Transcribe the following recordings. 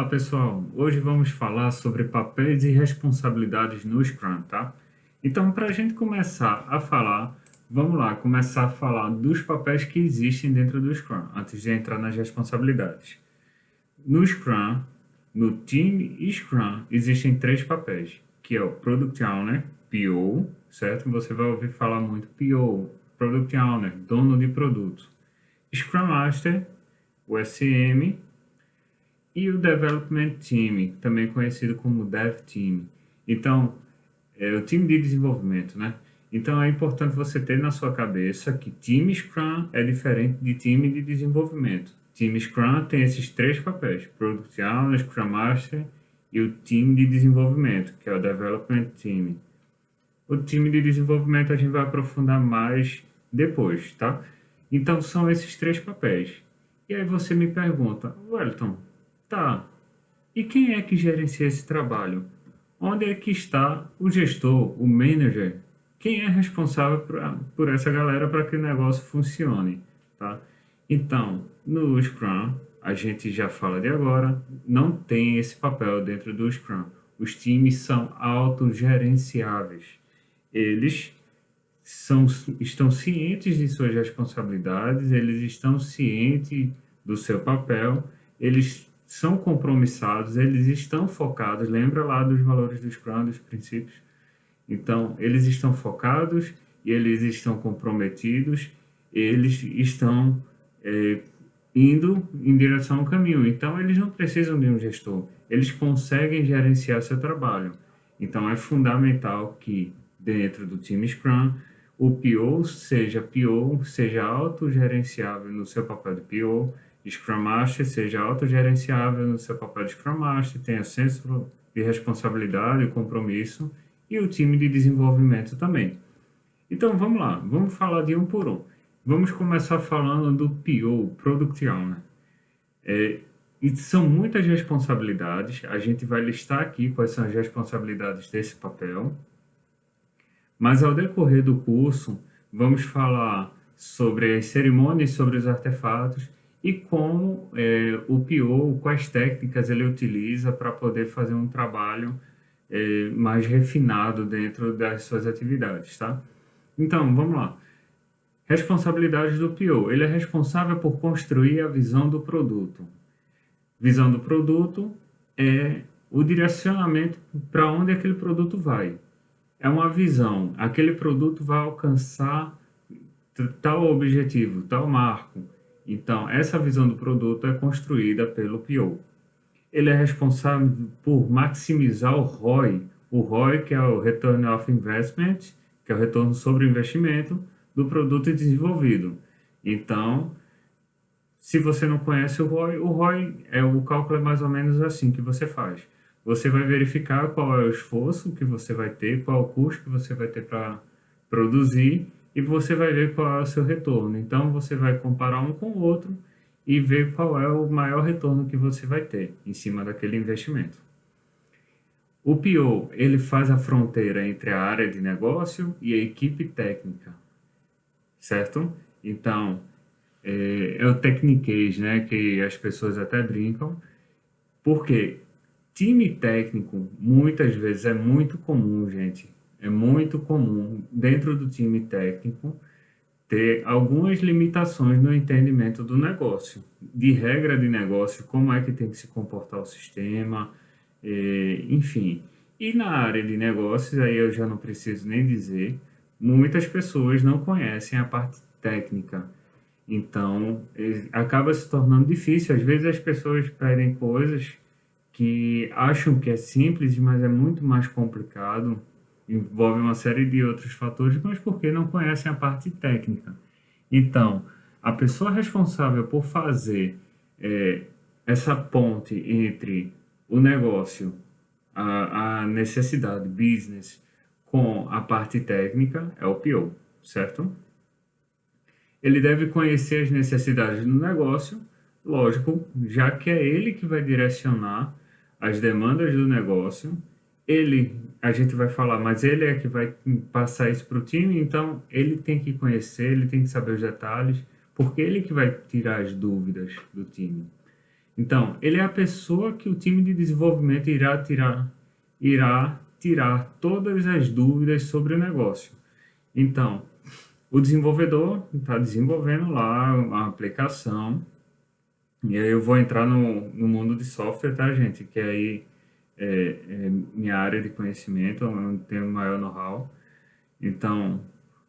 Pessoal, hoje vamos falar sobre papéis e responsabilidades no Scrum, tá? Então, para a gente começar a falar, vamos lá, começar a falar dos papéis que existem dentro do Scrum, antes de entrar nas responsabilidades. No Scrum, no time Scrum, existem três papéis, que é o Product Owner, PO, certo? Você vai ouvir falar muito PO, Product Owner, dono de produto. Scrum Master, o SM, e o Development Team, também conhecido como Dev Team. Então, é o time de desenvolvimento, né? Então, é importante você ter na sua cabeça que time Scrum é diferente de time de desenvolvimento. Time Scrum tem esses três papéis: Product Owner, Scrum Master e o time de desenvolvimento, que é o Development Team. O time de desenvolvimento a gente vai aprofundar mais depois, tá? Então, são esses três papéis. E aí você me pergunta, Wellington, tá, e quem é que gerencia esse trabalho? Onde é que está o gestor, o manager? Quem é responsável por essa galera para que o negócio funcione, tá? Então, no Scrum, a gente já fala de agora, não tem esse papel dentro do Scrum. Os times são autogerenciáveis. Eles são, estão cientes de suas responsabilidades, eles estão cientes do seu papel, eles são compromissados, eles estão focados. Lembra lá dos valores do Scrum, dos princípios? Então, eles estão focados e eles estão comprometidos, eles estão indo em direção ao caminho. Então, eles não precisam de um gestor, eles conseguem gerenciar seu trabalho. Então, é fundamental que dentro do time Scrum, o PO, seja autogerenciável no seu papel de PO, Scrum Master seja autogerenciável no seu papel de Scrum Master, tenha senso de responsabilidade e compromisso, e o time de desenvolvimento também. Então, vamos lá, vamos falar de um por um. Vamos começar falando do PO, Product Owner. E são muitas responsabilidades, a gente vai listar aqui quais são as responsabilidades desse papel, mas ao decorrer do curso, vamos falar sobre as cerimônias, sobre os artefatos e como o PO, quais técnicas ele utiliza para poder fazer um trabalho mais refinado dentro das suas atividades, tá? Então, vamos lá. Responsabilidades do PO. Ele é responsável por construir a visão do produto. Visão do produto é o direcionamento para onde aquele produto vai. É uma visão. Aquele produto vai alcançar tal objetivo, tal marco. Então, essa visão do produto é construída pelo PO. Ele é responsável por maximizar o ROI. O ROI, que é o Return of Investment, que é o retorno sobre o investimento do produto desenvolvido. Então, se você não conhece o ROI o cálculo é mais ou menos assim que você faz. Você vai verificar qual é o esforço que você vai ter, qual é o custo que você vai ter para produzir e você vai ver qual é o seu retorno. Então, você vai comparar um com o outro e ver qual é o maior retorno que você vai ter em cima daquele investimento. O PO, ele faz a fronteira entre a área de negócio e a equipe técnica, certo? Então, é o techniquez, né, que as pessoas até brincam, porque time técnico, muitas vezes, é muito comum, gente, é muito comum, dentro do time técnico, ter algumas limitações no entendimento do negócio, de regra de negócio, como é que tem que se comportar o sistema, enfim. E na área de negócios, aí eu já não preciso nem dizer, muitas pessoas não conhecem a parte técnica. Então, acaba se tornando difícil. Às vezes as pessoas pedem coisas que acham que é simples, mas é muito mais complicado, envolve uma série de outros fatores, mas porque não conhecem a parte técnica. Então, a pessoa responsável por fazer essa ponte entre o negócio, a necessidade, business, com a parte técnica é o PO, certo? Ele deve conhecer as necessidades do negócio, lógico, já que é ele que vai direcionar as demandas do negócio. A gente vai falar, mas ele é que vai passar isso para o time, então ele tem que conhecer, ele tem que saber os detalhes, porque ele que vai tirar as dúvidas do time. Então, ele é a pessoa que o time de desenvolvimento irá tirar todas as dúvidas sobre o negócio. Então, o desenvolvedor está desenvolvendo lá uma aplicação, e aí eu vou entrar no mundo de software, tá, gente? Que aí é minha área de conhecimento, onde tenho maior know-how. Então,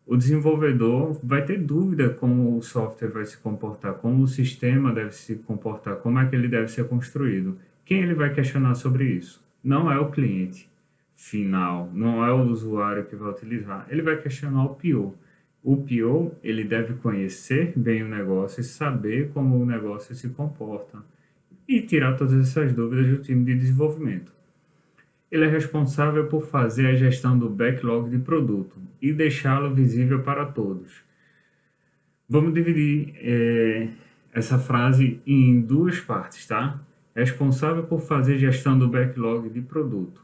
o desenvolvedor vai ter dúvida como o software vai se comportar, como o sistema deve se comportar, como é que ele deve ser construído. Quem ele vai questionar sobre isso? Não é o cliente final, não é o usuário que vai utilizar. Ele vai questionar o PO. O PO, ele deve conhecer bem o negócio e saber como o negócio se comporta e tirar todas essas dúvidas do time de desenvolvimento. Ele é responsável por fazer a gestão do backlog de produto e deixá-lo visível para todos. Vamos dividir essa frase em duas partes, tá? Responsável por fazer gestão do backlog de produto.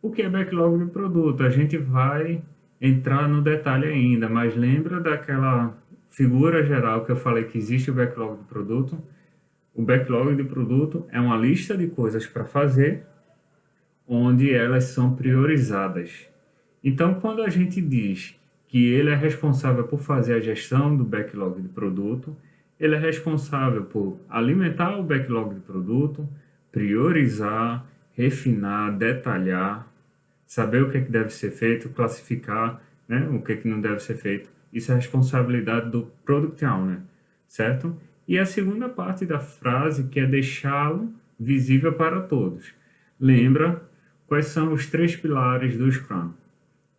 O que é backlog de produto? A gente vai entrar no detalhe ainda, mas lembra daquela figura geral que eu falei que existe o backlog de produto? O backlog de produto é uma lista de coisas para fazer onde elas são priorizadas. Então, quando a gente diz que ele é responsável por fazer a gestão do backlog de produto, ele é responsável por alimentar o backlog de produto, priorizar, refinar, detalhar, saber o que é que deve ser feito, classificar, né, o que é que não deve ser feito. Isso é responsabilidade do Product Owner, certo? E a segunda parte da frase, que é deixá-lo visível para todos. Lembra quais são os três pilares do Scrum?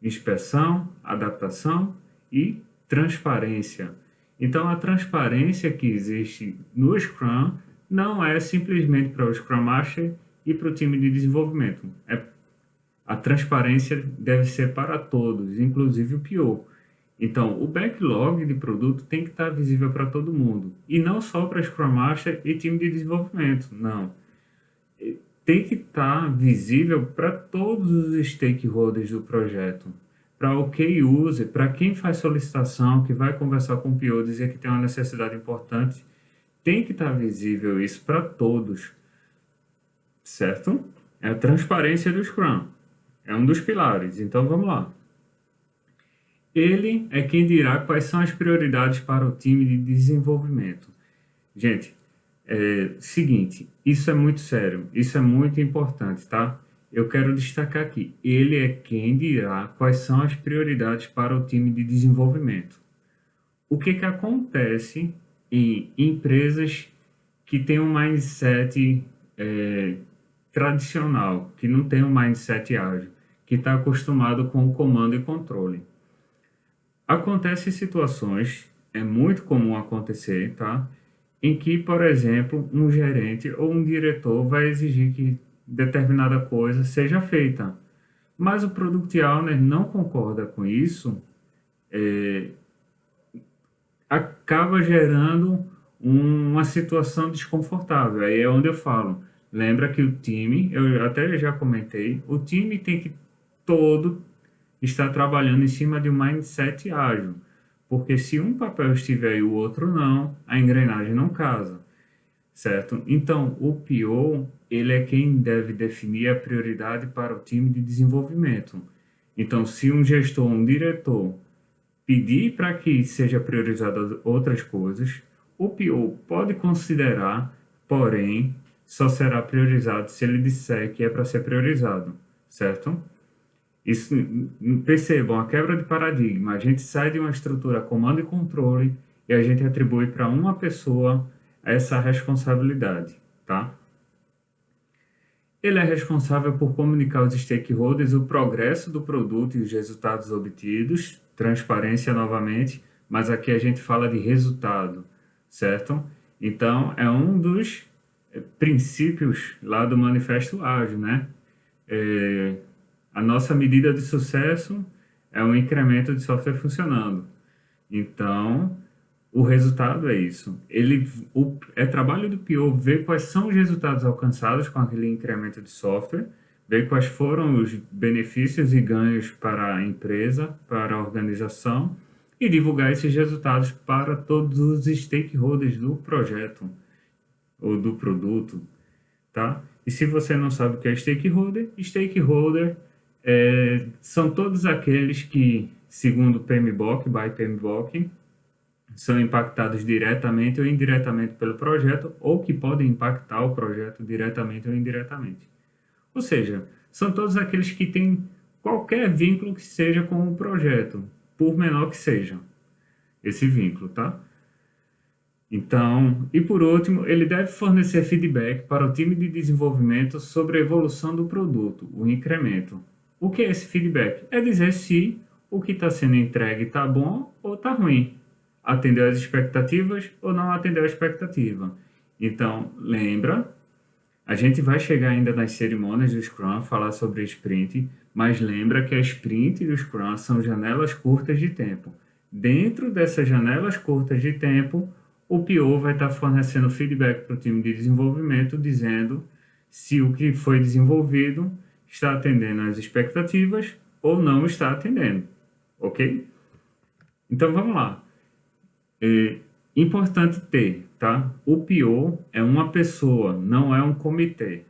Inspeção, adaptação e transparência. Então, a transparência que existe no Scrum não é simplesmente para o Scrum Master e para o time de desenvolvimento. A transparência deve ser para todos, inclusive o PO. Então, o backlog de produto tem que estar visível para todo mundo. E não só para Scrum Master e time de desenvolvimento, não. Tem que estar visível para todos os stakeholders do projeto. Para o key user, para quem faz solicitação, que vai conversar com o PO, dizer que tem uma necessidade importante, tem que estar visível isso para todos, certo? É a transparência do Scrum. É um dos pilares. Então, vamos lá. Ele é quem dirá quais são as prioridades para o time de desenvolvimento. Gente, seguinte, isso é muito sério, isso é muito importante, tá? Eu quero destacar aqui, ele é quem dirá quais são as prioridades para o time de desenvolvimento. O que que acontece em empresas que têm um mindset tradicional, que não tem um mindset ágil, que está acostumado com o comando e controle? Acontecem situações, é muito comum acontecer, tá? Em que, por exemplo, um gerente ou um diretor vai exigir que determinada coisa seja feita, mas o Product Owner não concorda com isso, acaba gerando uma situação desconfortável. Aí é onde eu falo, lembra que o time, eu até já comentei, o time tem que todo estar trabalhando em cima de um mindset ágil, porque se um papel estiver e o outro não, a engrenagem não casa, certo? Então, o PO, ele é quem deve definir a prioridade para o time de desenvolvimento. Então, se um gestor, um diretor, pedir para que seja priorizado outras coisas, o PO pode considerar, porém, só será priorizado se ele disser que é para ser priorizado, certo? Isso, percebam, a quebra de paradigma. A gente sai de uma estrutura comando e controle e a gente atribui para uma pessoa essa responsabilidade, tá? Ele é responsável por comunicar aos stakeholders o progresso do produto e os resultados obtidos, transparência novamente, mas aqui a gente fala de resultado, certo? Então, é um dos princípios lá do Manifesto Ágil, né? A nossa medida de sucesso é um incremento de software funcionando. Então, o resultado é isso. É trabalho do PO ver quais são os resultados alcançados com aquele incremento de software, ver quais foram os benefícios e ganhos para a empresa, para a organização, e divulgar esses resultados para todos os stakeholders do projeto. ou do produto, tá? E se você não sabe o que é stakeholder são todos aqueles que, segundo PMBOK, by PMBOK, são impactados diretamente ou indiretamente pelo projeto ou que podem impactar o projeto diretamente ou indiretamente. Ou seja, são todos aqueles que têm qualquer vínculo que seja com o projeto, por menor que seja esse vínculo, tá? Então, e por último, ele deve fornecer feedback para o time de desenvolvimento sobre a evolução do produto, o incremento. O que é esse feedback? É dizer se o que está sendo entregue está bom ou está ruim, atendeu às expectativas ou não atendeu à expectativa. Então, lembra, a gente vai chegar ainda nas cerimônias do Scrum, falar sobre a sprint, mas lembra que a sprint e o Scrum são janelas curtas de tempo. Dentro dessas janelas curtas de tempo, o PO vai estar fornecendo feedback para o time de desenvolvimento, dizendo se o que foi desenvolvido está atendendo às expectativas ou não está atendendo, ok? Então vamos lá. Importante ter, tá? O PO é uma pessoa, não é um comitê.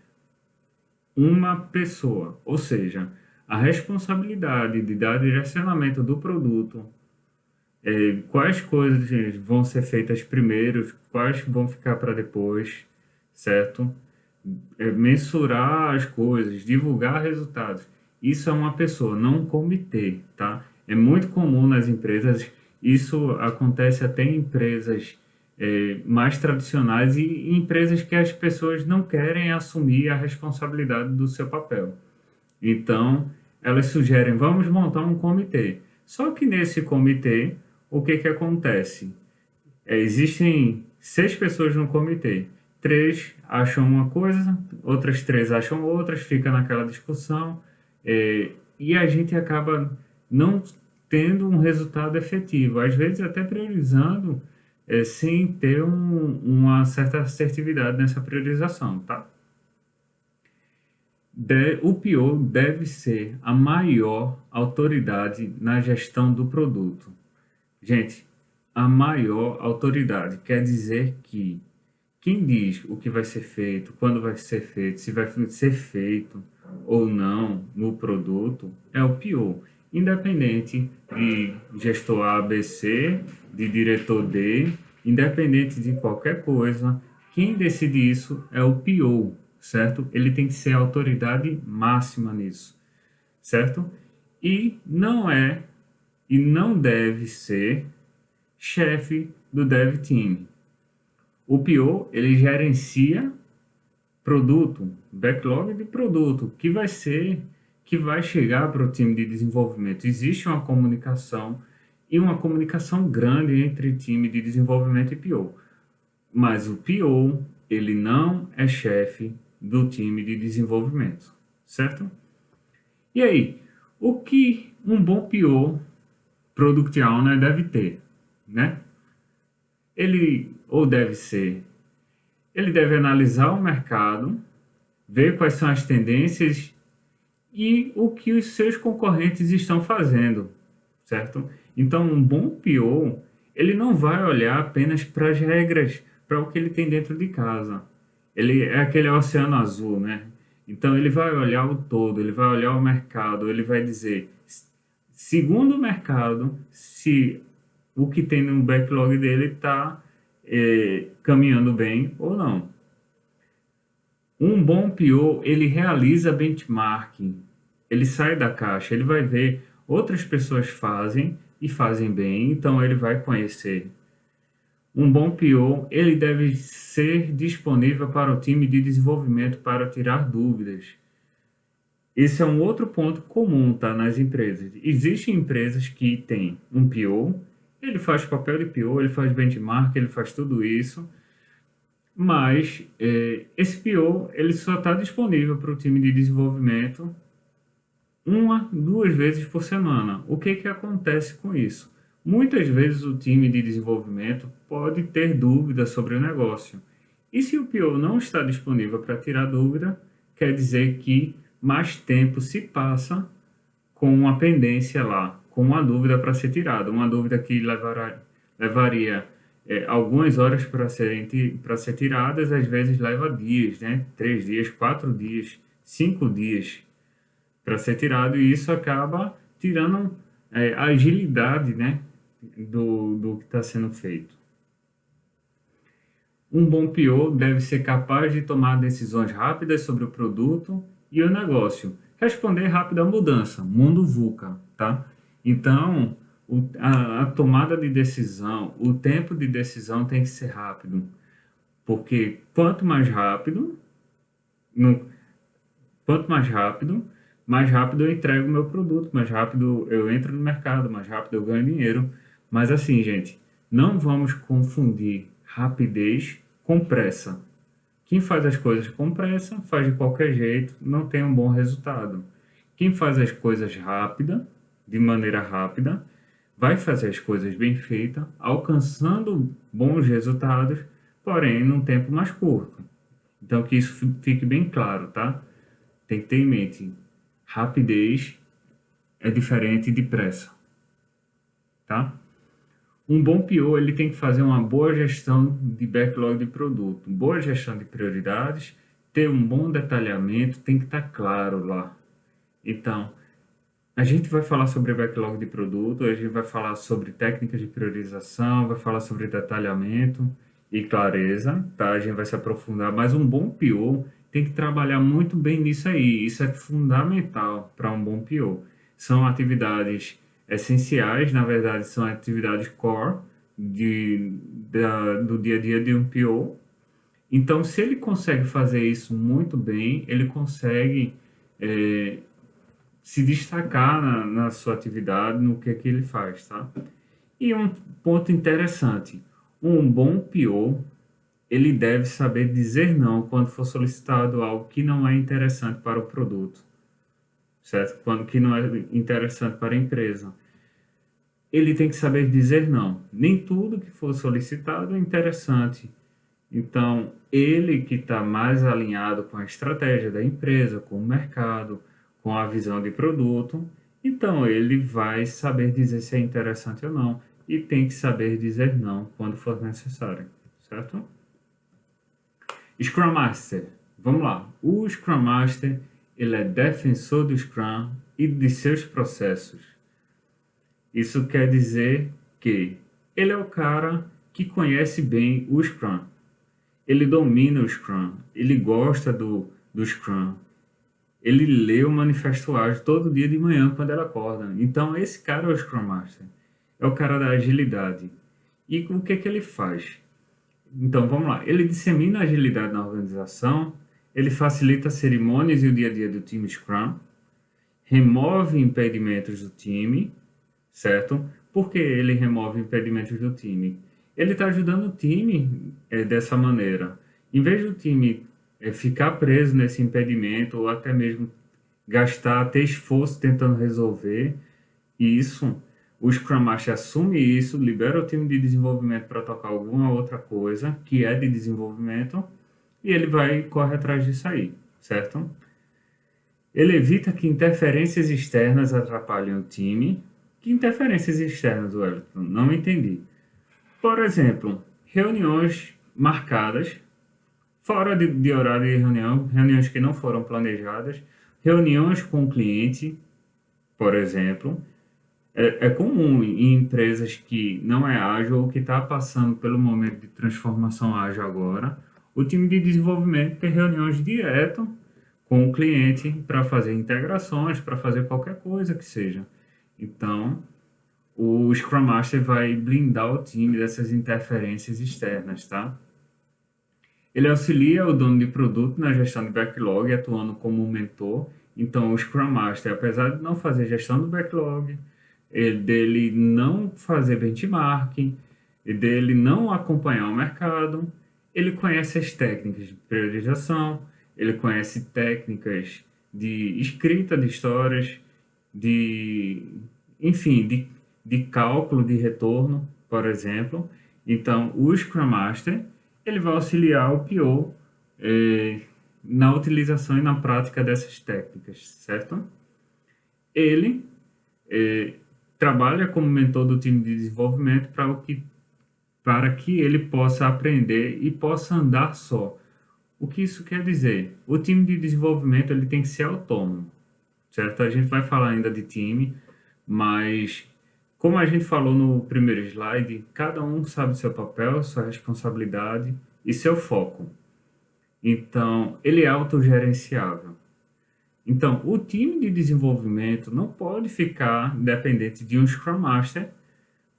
Uma pessoa, ou seja, a responsabilidade de dar direcionamento do produto, quais coisas vão ser feitas primeiro, quais vão ficar para depois, certo? Mensurar as coisas, divulgar resultados. Isso é uma pessoa, não um comitê, tá? É muito comum nas empresas, isso acontece até em empresas mais tradicionais e empresas que as pessoas não querem assumir a responsabilidade do seu papel. Então, elas sugerem, vamos montar um comitê. Só que nesse comitê, o que que acontece? Existem 6 pessoas no comitê. 3 acham uma coisa, outras 3 acham outras, fica naquela discussão, e a gente acaba não tendo um resultado efetivo, às vezes até priorizando, sem ter uma certa assertividade nessa priorização, tá? O PO deve ser a maior autoridade na gestão do produto. Gente, a maior autoridade quer dizer que quem diz o que vai ser feito, quando vai ser feito, se vai ser feito ou não no produto, é o PO. Independente de gestor A, B, C, de diretor D, independente de qualquer coisa, quem decide isso é o PO, certo? Ele tem que ser a autoridade máxima nisso, certo? E não deve ser chefe do dev team. O PO, ele gerencia produto, backlog de produto, que vai chegar para o time de desenvolvimento. Existe uma comunicação e uma comunicação grande entre time de desenvolvimento e PO. Mas o PO, ele não é chefe do time de desenvolvimento, certo? E aí, o que um bom PO, Product Owner, deve ter, né? Ele deve analisar o mercado, ver quais são as tendências e o que os seus concorrentes estão fazendo, certo? Então, um bom PO, ele não vai olhar apenas para as regras, para o que ele tem dentro de casa. Ele é aquele oceano azul, né? Então, ele vai olhar o todo, ele vai olhar o mercado, ele vai dizer, segundo o mercado, se o que tem no backlog dele está caminhando bem ou não. Um bom PO, ele realiza benchmarking, ele sai da caixa, ele vai ver outras pessoas fazem e fazem bem, então ele vai conhecer. Um bom PO, ele deve ser disponível para o time de desenvolvimento para tirar dúvidas. Esse é um outro ponto comum, tá, nas empresas. Existem empresas que têm um PO, ele faz papel de PO, ele faz benchmark, ele faz tudo isso, mas esse PO ele só está disponível para o time de desenvolvimento 1, 2 vezes por semana. O que que acontece com isso? Muitas vezes o time de desenvolvimento pode ter dúvidas sobre o negócio. E se o PO não está disponível para tirar dúvida, quer dizer que mais tempo se passa com uma pendência lá, com uma dúvida para ser tirada, uma dúvida que levaria algumas horas para ser tiradas, às vezes leva dias, né? 3 dias, 4 dias, 5 dias para ser tirado, e isso acaba tirando a agilidade, né? Do que está sendo feito. Um bom PO deve ser capaz de tomar decisões rápidas sobre o produto e o negócio, responder rápido à mudança, mundo VUCA, tá? Então, a tomada de decisão, o tempo de decisão tem que ser rápido, porque no- quanto mais rápido eu entrego o meu produto, mais rápido eu entro no mercado, mais rápido eu ganho dinheiro. Mas assim, gente, não vamos confundir rapidez com pressa. Quem faz as coisas com pressa, faz de qualquer jeito, não tem um bom resultado. Quem faz as coisas de maneira rápida, vai fazer as coisas bem feitas, alcançando bons resultados, porém num tempo mais curto. Então que isso fique bem claro, tá? Tem que ter em mente, rapidez é diferente de pressa, tá? Um bom PO, ele tem que fazer uma boa gestão de backlog de produto, boa gestão de prioridades, ter um bom detalhamento, tem que estar claro lá. Então, a gente vai falar sobre backlog de produto, a gente vai falar sobre técnicas de priorização, vai falar sobre detalhamento e clareza, tá? A gente vai se aprofundar, mas um bom PO tem que trabalhar muito bem nisso aí. Isso é fundamental para um bom PO. São atividades essenciais, na verdade, são atividades core do dia a dia de um PO. Então, se ele consegue fazer isso muito bem, ele consegue eh, se destacar na sua atividade, no que ele faz, tá? E um ponto interessante, um bom PO, ele deve saber dizer não quando for solicitado algo que não é interessante para o produto, certo? Quando que não é interessante para a empresa. Ele tem que saber dizer não. Nem tudo que for solicitado é interessante. Então, ele que está mais alinhado com a estratégia da empresa, com o mercado, com a visão de produto, então ele vai saber dizer se é interessante ou não e tem que saber dizer não quando for necessário, certo? Scrum Master, vamos lá. O Scrum Master, ele é defensor do Scrum e de seus processos. Isso quer dizer que ele é o cara que conhece bem o Scrum. Ele domina o Scrum, ele gosta do Scrum, ele lê o Manifesto Ágil todo dia de manhã quando ela acorda. Então, esse cara é o Scrum Master, é o cara da agilidade. E o que ele faz? Então, vamos lá. Ele dissemina a agilidade na organização, ele facilita as cerimônias e o dia a dia do time Scrum, remove impedimentos do time, certo? Por que ele remove impedimentos do time? Ele está ajudando o time dessa maneira. Em vez do time ficar preso nesse impedimento ou até mesmo gastar, ter esforço tentando resolver isso, o Scrum Master assume isso, libera o time de desenvolvimento para tocar alguma outra coisa que é de desenvolvimento e ele vai e corre atrás disso aí, certo? Ele evita que interferências externas atrapalhem o time. Que interferências externas, Wellington? Não entendi. Por exemplo, reuniões marcadas, fora de horário de reunião, reuniões que não foram planejadas, reuniões com o cliente, por exemplo. É comum em empresas que não é ágil ou que está passando pelo momento de transformação ágil agora, o time de desenvolvimento tem reuniões direto com o cliente para fazer integrações, para fazer qualquer coisa que seja. Então, o Scrum Master vai blindar o time dessas interferências externas, tá? Ele auxilia o dono de produto na gestão de backlog, atuando como um mentor. Então, o Scrum Master, apesar de não fazer gestão do backlog, dele não fazer benchmarking, dele não acompanhar o mercado, ele conhece as técnicas de priorização, ele conhece técnicas de escrita de histórias, de, enfim, de cálculo de retorno, por exemplo. Então, o Scrum Master, ele vai auxiliar o PO na utilização e na prática dessas técnicas, certo? Ele trabalha como mentor do time de desenvolvimento para para que ele possa aprender e possa andar só. O que isso quer dizer? O time de desenvolvimento ele tem que ser autônomo, certo? A gente vai falar ainda de time, mas como a gente falou no primeiro slide, cada um sabe seu papel, sua responsabilidade e seu foco. Então, ele é autogerenciável. Então, o time de desenvolvimento não pode ficar dependente de um Scrum Master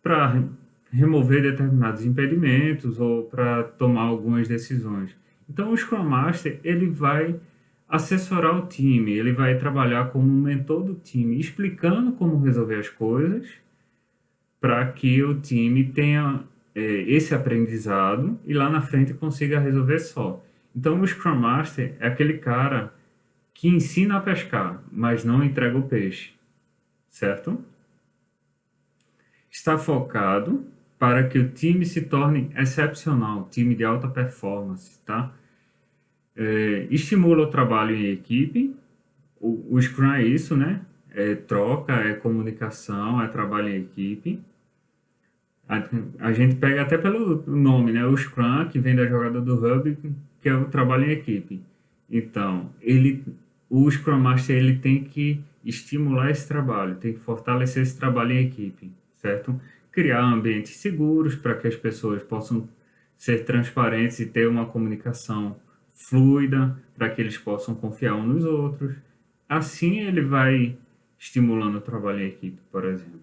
para remover determinados impedimentos ou para tomar algumas decisões. Então, o Scrum Master ele vai assessorar o time, ele vai trabalhar como um mentor do time, explicando como resolver as coisas para que o time tenha esse aprendizado e lá na frente consiga resolver só. Então, o Scrum Master é aquele cara que ensina a pescar, mas não entrega o peixe, certo? Está focado para que o time se torne excepcional, time de alta performance, tá? Estimula o trabalho em equipe, o Scrum é isso, né? É troca, é comunicação, é trabalho em equipe. A gente pega até pelo nome, né? O Scrum, que vem da jogada do Hub, que é o trabalho em equipe. Então, o Scrum Master ele tem que estimular esse trabalho, tem que fortalecer esse trabalho em equipe, certo? Criar ambientes seguros para que as pessoas possam ser transparentes e ter uma comunicação fluida, para que eles possam confiar uns nos outros. Assim ele vai estimulando o trabalho em equipe, por exemplo.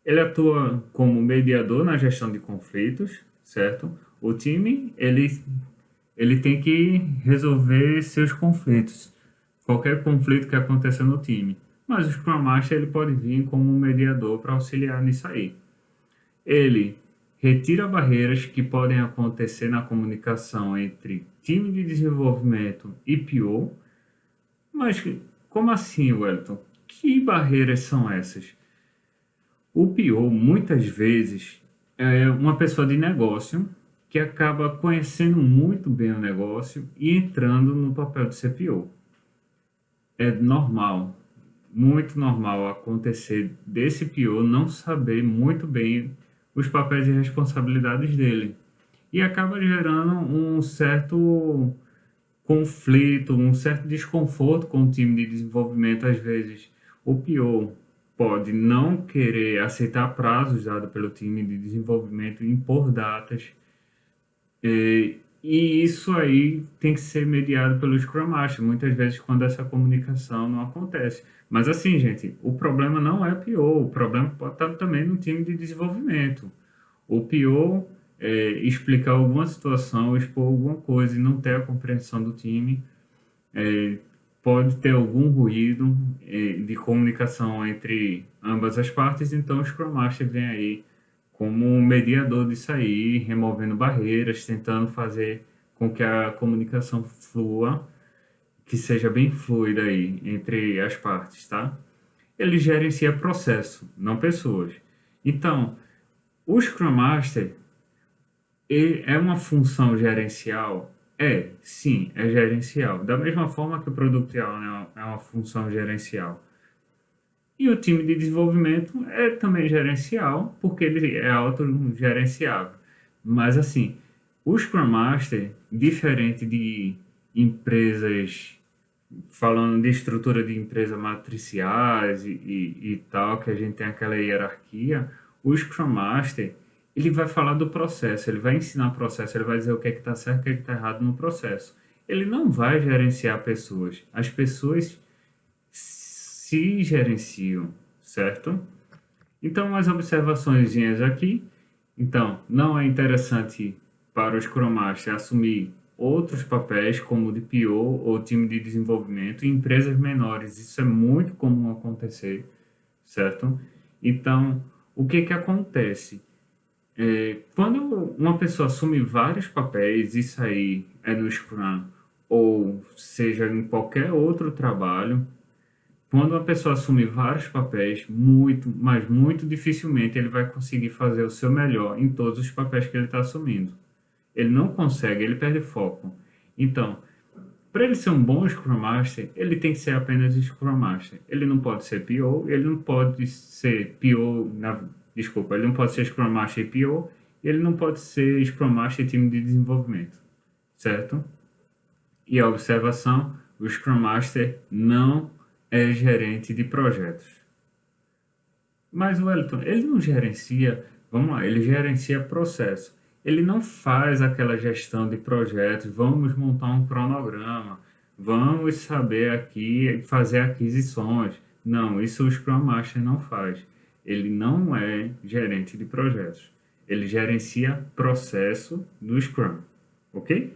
Ele atua como mediador na gestão de conflitos, certo? O time, ele tem que resolver seus conflitos, qualquer conflito que aconteça no time. Mas o Scrum Master ele pode vir como um mediador para auxiliar nisso aí. Ele retira barreiras que podem acontecer na comunicação entre time de desenvolvimento e PO. Mas como assim, Wellington? Que barreiras são essas? O PO, muitas vezes, é uma pessoa de negócio que acaba conhecendo muito bem o negócio e entrando no papel de CPO. É normal, muito normal acontecer desse PO não saber muito bem os papéis e responsabilidades dele. E acaba gerando um certo conflito, um certo desconforto com o time de desenvolvimento. Às vezes, o PO pode não querer aceitar prazos dados pelo time de desenvolvimento, impor datas, e isso aí tem que ser mediado pelo Scrum Master, muitas vezes quando essa comunicação não acontece. Mas assim, gente, o problema não é PO, o problema pode estar também no time de desenvolvimento. O PO explicar alguma situação, expor alguma coisa e não ter a compreensão do time, é, pode ter algum ruído de comunicação entre ambas as partes, então o Scrum Master vem aí como um mediador disso aí, removendo barreiras, tentando fazer com que a comunicação flua, que seja bem fluida aí entre as partes, tá? Ele gerencia processo, não pessoas. Então, o Scrum Master é uma função gerencial? Sim, é gerencial. Da mesma forma que o Product Owner é uma função gerencial. E o time de desenvolvimento é também gerencial, porque ele é autogerenciável. Mas, assim, o Scrum Master, diferente de empresas, falando de estrutura de empresas matriciais e tal, que a gente tem aquela hierarquia, o Scrum Master, ele vai falar do processo, ele vai ensinar o processo, ele vai dizer o que é que está certo e o que é que está errado no processo. Ele não vai gerenciar pessoas. As pessoas se gerenciam, certo? Então, umas observações aqui. Então, não é interessante para o Scrum Master assumir outros papéis, como de PO ou time de desenvolvimento, em empresas menores. Isso é muito comum acontecer, certo? Então, o que que acontece? Quando uma pessoa assume vários papéis, isso aí é no Scrum, ou seja, em qualquer outro trabalho, quando uma pessoa assume vários papéis, muito, mas muito dificilmente ele vai conseguir fazer o seu melhor em todos os papéis que ele está assumindo. Ele não consegue, ele perde foco. Então, para ele ser um bom Scrum Master, ele tem que ser apenas Scrum Master. Ele não pode ser PO, ele não pode ser PO, desculpa, ele não pode ser Scrum Master e PO, e ele não pode ser Scrum Master e time de desenvolvimento, certo? E a observação, o Scrum Master não é gerente de projetos. Mas o Wellington, ele não gerencia, vamos lá, ele gerencia processo. Ele não faz aquela gestão de projetos, vamos montar um cronograma, vamos saber aqui fazer aquisições. Não, isso o Scrum Master não faz. Ele não é gerente de projetos. Ele gerencia processo do Scrum, ok?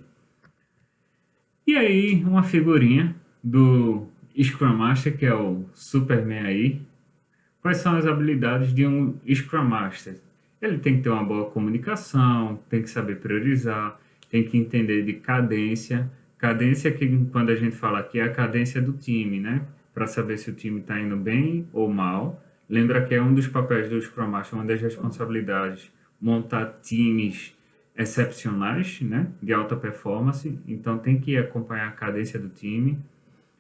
E aí, uma figurinha do Scrum Master, que é o Superman aí. Quais são as habilidades de um Scrum Master? Ele tem que ter uma boa comunicação, tem que saber priorizar, tem que entender de cadência. Cadência que, quando a gente fala aqui, é a cadência do time, né? Para saber se o time está indo bem ou mal. Lembra que é um dos papéis do Scrum Master, uma das responsabilidades, montar times excepcionais, né? De alta performance. Então, tem que acompanhar a cadência do time.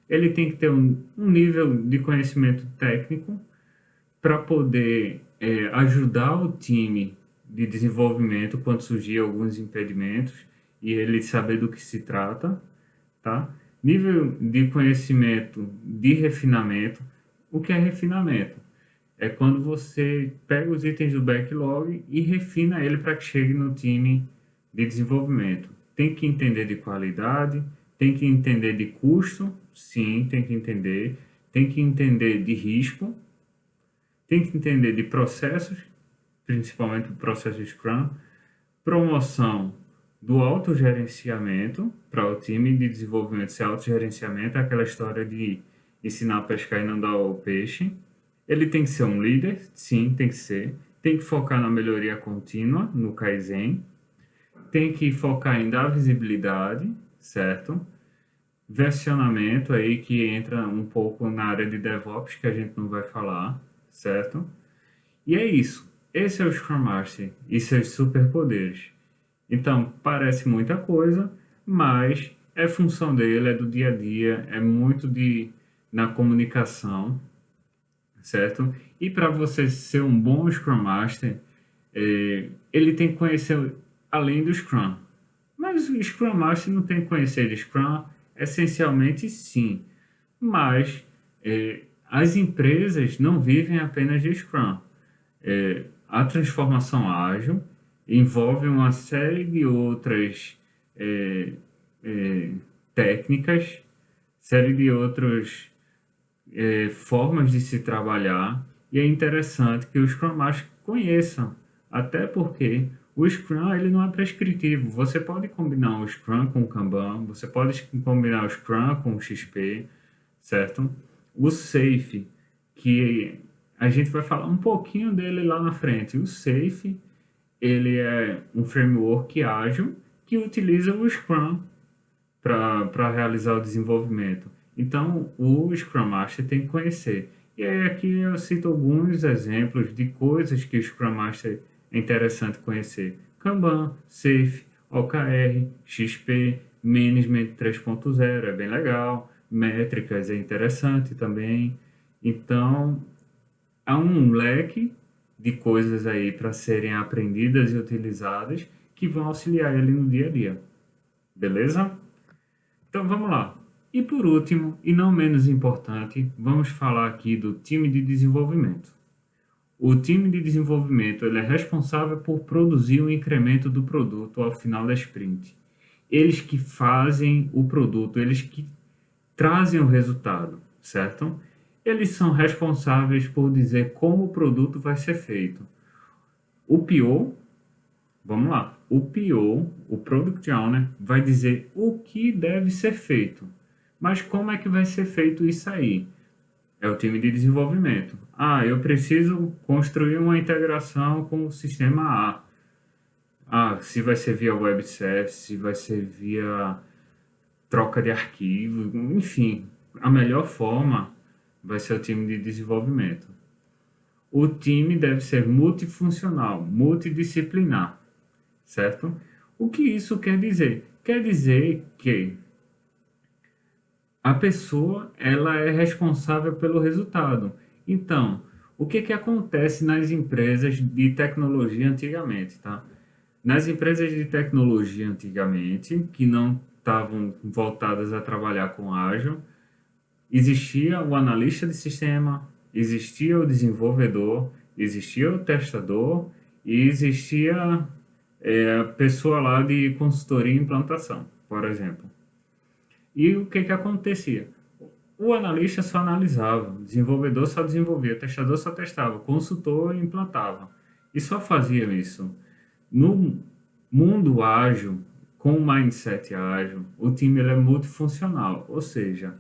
Ele tem que ter um nível de conhecimento técnico para poder ajudar o time de desenvolvimento quando surgir alguns impedimentos e ele saber do que se trata, tá? Nível de conhecimento de refinamento. O que é refinamento? É quando você pega os itens do backlog e refina ele para que chegue no time de desenvolvimento. Tem que entender de qualidade, tem que entender de custo, sim, tem que entender. Tem que entender de risco, tem que entender de processos, principalmente o processo Scrum, promoção do autogerenciamento, para o time de desenvolvimento ser autogerenciamento, é aquela história de ensinar a pescar e não dar o peixe. Ele tem que ser um líder, sim, tem que ser. Tem que focar na melhoria contínua, no Kaizen. Tem que focar em dar visibilidade, certo? Versionamento aí que entra um pouco na área de DevOps, que a gente não vai falar, certo? E é isso. Esse é o Scrum Master e seus superpoderes. Então, parece muita coisa, mas é função dele, é do dia a dia, é muito na comunicação, certo? E para você ser um bom Scrum Master, ele tem que conhecer além do Scrum. Mas o Scrum Master não tem que conhecer de Scrum, essencialmente sim. Mas as empresas não vivem apenas de Scrum. A transformação ágil envolve uma série de outras técnicas, série de outras formas de se trabalhar, e é interessante que os Scrum Masters conheçam, até porque o Scrum ele não é prescritivo. Você pode combinar o Scrum com o Kanban, você pode combinar o Scrum com o XP, certo? O Safe, que a gente vai falar um pouquinho dele lá na frente. O Safe, ele é um framework ágil que utiliza o Scrum para realizar o desenvolvimento. Então, o Scrum Master tem que conhecer. E aí aqui eu cito alguns exemplos de coisas que o Scrum Master é interessante conhecer. Kanban, Safe, OKR, XP, Management 3.0 é bem legal. Métricas é interessante também. Então, há um leque de coisas aí para serem aprendidas e utilizadas que vão auxiliar ele no dia a dia. Beleza? Então vamos lá. E por último, e não menos importante, vamos falar aqui do time de desenvolvimento. O time de desenvolvimento ele é responsável por produzir o incremento do produto ao final da sprint. Eles que fazem o produto, eles que trazem o resultado, certo? Eles são responsáveis por dizer como o produto vai ser feito. O PO, vamos lá, o PO, o Product Owner, vai dizer o que deve ser feito. Mas como é que vai ser feito isso aí? É o time de desenvolvimento. Eu preciso construir uma integração com o sistema A. Se vai ser via web service, se vai ser via troca de arquivo, enfim, a melhor forma vai ser o time de desenvolvimento. O time deve ser multifuncional, multidisciplinar, certo? O que isso quer dizer? Quer dizer que a pessoa ela é responsável pelo resultado. Então, o que acontece nas empresas de tecnologia antigamente, tá? Nas empresas de tecnologia antigamente, que não estavam voltadas a trabalhar com ágil, existia o analista de sistema, existia o desenvolvedor, existia o testador e existia a pessoa lá de consultoria e implantação, por exemplo. E o que que acontecia? O analista só analisava, o desenvolvedor só desenvolvia, o testador só testava, o consultor implantava. E só fazia isso. No mundo ágil, com o mindset ágil, o time ele é multifuncional, ou seja,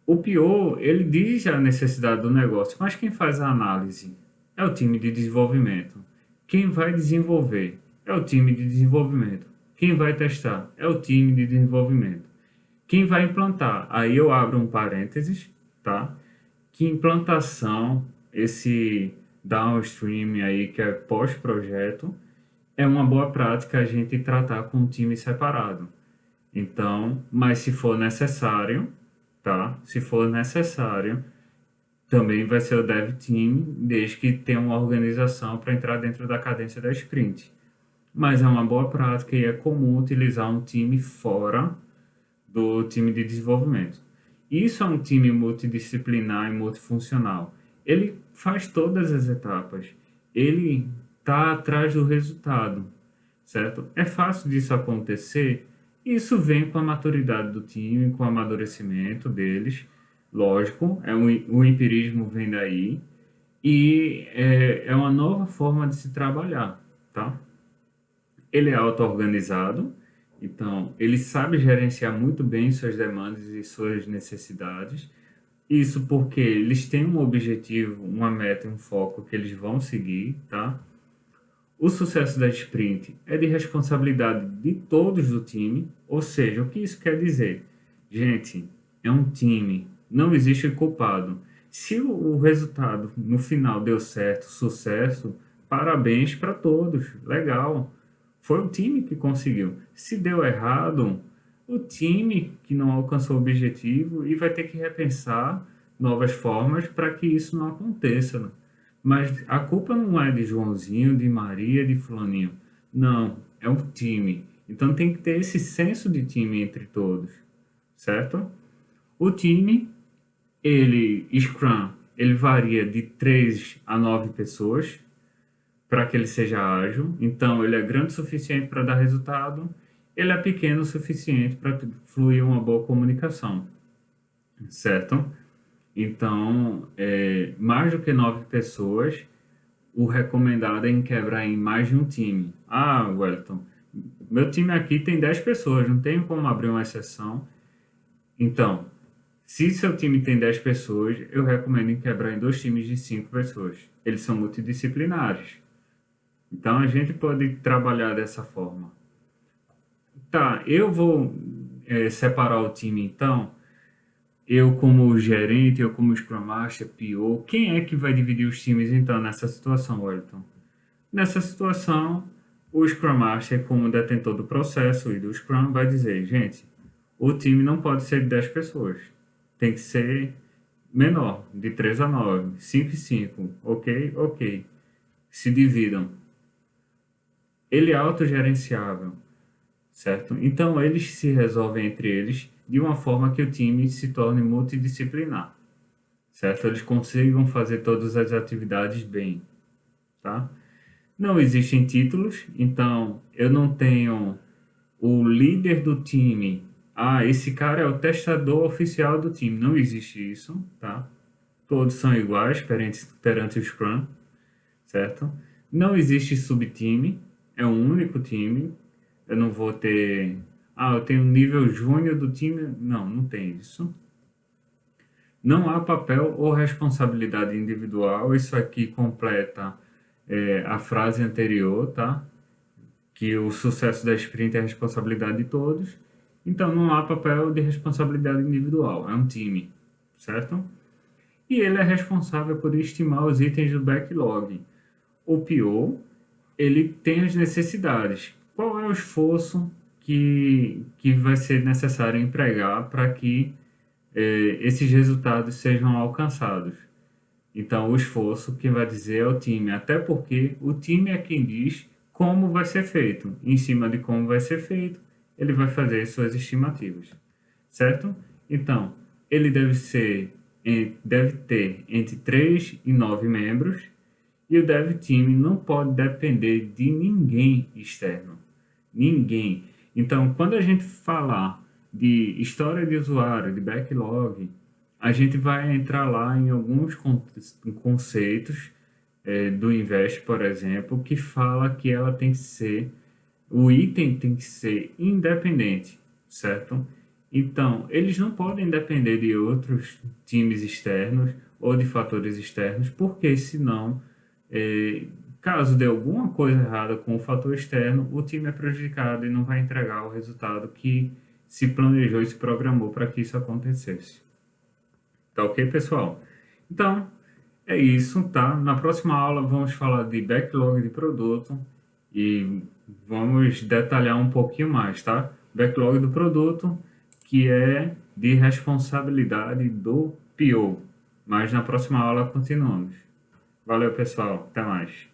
o PO, ele diz a necessidade do negócio, mas quem faz a análise é o time de desenvolvimento. Quem vai desenvolver é o time de desenvolvimento. Quem vai testar é o time de desenvolvimento. Quem vai implantar? Aí eu abro um parênteses, tá? Que implantação, esse downstream aí que é pós-projeto, é uma boa prática a gente tratar com um time separado. Então, mas se for necessário, tá? Se for necessário, também vai ser o dev team, desde que tenha uma organização para entrar dentro da cadência da sprint. Mas é uma boa prática e é comum utilizar um time fora do time de desenvolvimento. Isso é um time multidisciplinar e multifuncional. Ele faz todas as etapas. Ele está atrás do resultado, certo? É fácil disso acontecer. Isso vem com a maturidade do time, com o amadurecimento deles. Lógico, o empirismo vem daí. E é uma nova forma de se trabalhar, tá? Ele é auto-organizado, então ele sabe gerenciar muito bem suas demandas e suas necessidades. Isso porque eles têm um objetivo, uma meta, um foco que eles vão seguir, tá? O sucesso da sprint é de responsabilidade de todos do time, ou seja, o que isso quer dizer? Gente, é um time, não existe culpado. Se o resultado no final deu certo, sucesso, parabéns para todos, legal. Foi o time que conseguiu. Se deu errado, o time que não alcançou o objetivo e vai ter que repensar novas formas para que isso não aconteça, né? Mas a culpa não é de Joãozinho, de Maria, de Fulaninho. Não, é um time. Então tem que ter esse senso de time entre todos, certo? O time, Scrum, ele varia de 3 a 9 pessoas para que ele seja ágil. Então, ele é grande o suficiente para dar resultado, ele é pequeno o suficiente para fluir uma boa comunicação, certo? Então, mais do que 9 pessoas, o recomendado é em quebrar em mais de um time. Ah, Wellington, meu time aqui tem 10 pessoas, não tenho como abrir uma exceção. Então, se seu time tem 10 pessoas, eu recomendo em quebrar em dois times de 5 pessoas. Eles são multidisciplinares. Então, a gente pode trabalhar dessa forma. Tá, eu vou separar o time, então. Eu como gerente, eu como Scrum Master, PO, quem é que vai dividir os times então nessa situação, Wellington? Nessa situação, o Scrum Master, como detentor do processo e do Scrum, vai dizer, gente, o time não pode ser de 10 pessoas. Tem que ser menor, de 3 a 9, 5 e 5, ok? Ok. Se dividam. Ele é autogerenciável, certo? Então, eles se resolvem entre eles de uma forma que o time se torne multidisciplinar, certo? Eles consigam fazer todas as atividades bem, tá? Não existem títulos, então eu não tenho o líder do time. Ah, esse cara é o testador oficial do time. Não existe isso, tá? Todos são iguais perante o Scrum, certo? Não existe subtime, é um único time. Eu não vou ter. Ah, eu tenho um nível júnior do time. Não, não tem isso. Não há papel ou responsabilidade individual. Isso aqui completa a frase anterior, tá? Que o sucesso da sprint é a responsabilidade de todos. Então, não há papel de responsabilidade individual. É um time, certo? E ele é responsável por estimar os itens do backlog. O PO, ele tem as necessidades. Qual é o esforço que vai ser necessário empregar para que esses resultados sejam alcançados? Então, o esforço, quem vai dizer é o time, até porque o time é quem diz como vai ser feito. Em cima de como vai ser feito, ele vai fazer suas estimativas, certo? Então, ele deve ter entre 3 e 9 membros, e o dev team não pode depender de ninguém externo. Ninguém. Então, quando a gente falar de história de usuário, de backlog, a gente vai entrar lá em alguns conceitos do Invest, por exemplo, que fala que ela tem que ser, o item tem que ser independente, certo? Então, eles não podem depender de outros times externos ou de fatores externos, porque senão, eh, caso dê alguma coisa errada com o fator externo, o time é prejudicado e não vai entregar o resultado que se planejou e se programou para que isso acontecesse. Tá ok, pessoal? Então, é isso, tá? Na próxima aula vamos falar de backlog de produto e vamos detalhar um pouquinho mais, tá? Backlog do produto, que é de responsabilidade do PO. Mas na próxima aula continuamos. Valeu, pessoal. Até mais.